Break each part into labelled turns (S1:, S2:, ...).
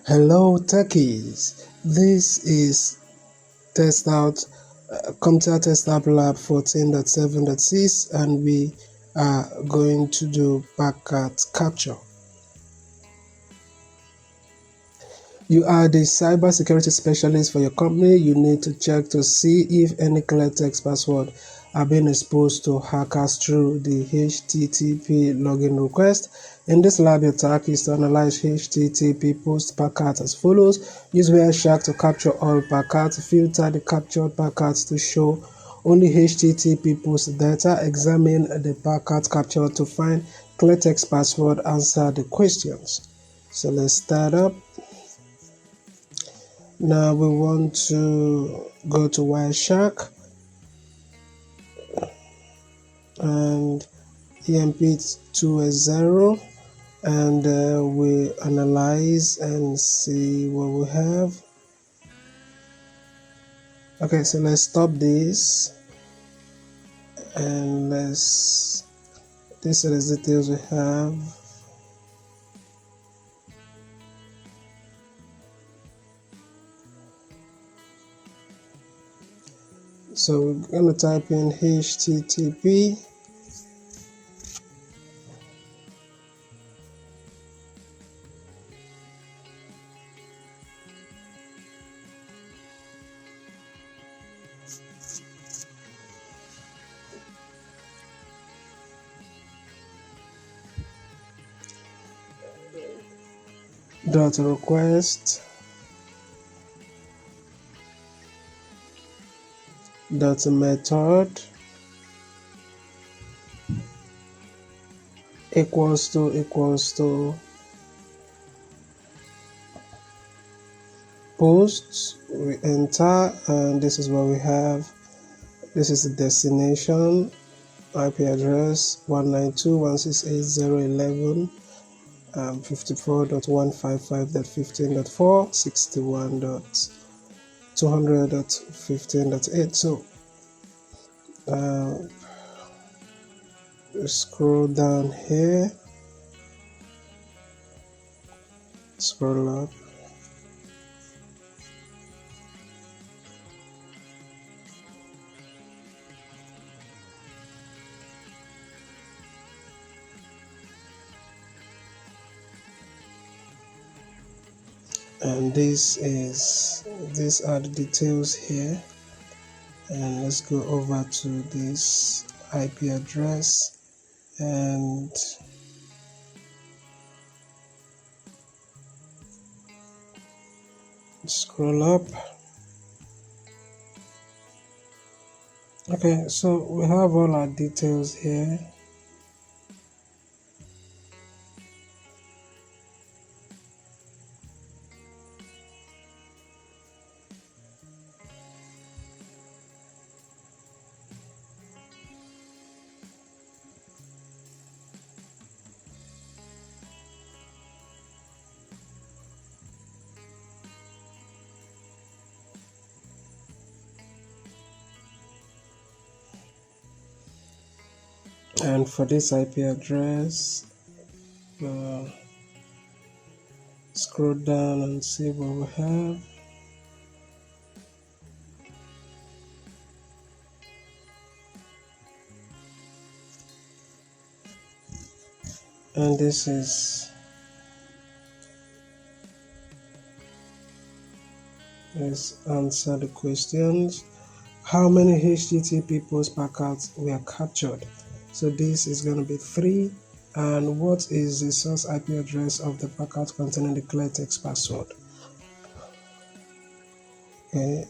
S1: Hello techies, this is TestOut, CompTIA TestOut Lab 14.7.6 and we are going to do packet capture. You are the cybersecurity specialist for your company. You need to check to see if any clear text password are being exposed to hackers through the HTTP login request. In this lab, your task is to analyze HTTP post packets as follows. Use Wireshark to capture all packets. Filter the captured packets to show only HTTP post data. Examine the packet captured to find clear text password. Answer the questions. So let's start up. Now we want to go to Wireshark and EMP to a 0 and we analyze and see what we have. Okay, so let's stop this and these are the details we have. So we're going to type in HTTP dot request dot method equals to posts. We enter and this is what we have. This is the destination IP address 192.168.0.11 54.155.15.4 61.200.15.8. So scroll down here, scroll up. And these are the details here, and let's go over to this IP address and scroll up. Okay, so we have all our details here. And for this IP address, scroll down and see what we have. And this is let's answer the questions. How many HTTP post packets were captured? So this is going to be 3. And what is the source IP address of the packet containing the clear text password? Okay.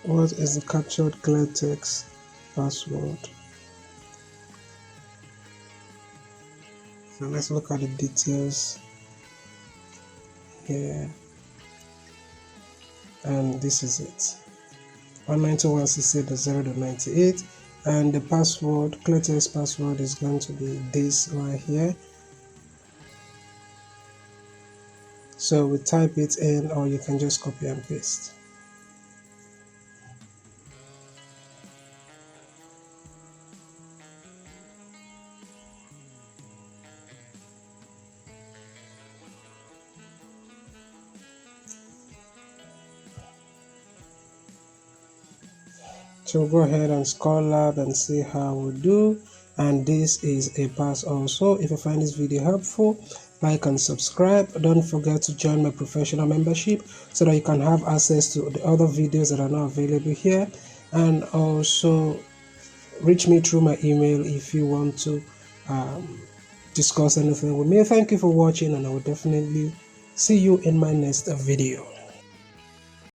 S1: What is the captured clear text password? So let's look at the details here. And this is it. 192.168.0.98, and the password, clear text password, is going to be this right here. So we type it in, or you can just copy and paste. So go ahead and score lab and see how we do. And this is a pass also. If you find this video helpful, like and subscribe. Don't forget to join my professional membership so that you can have access to the other videos that are not available here. And also reach me through my email if you want to discuss anything with me. Thank you for watching, and I will definitely see you in my next video.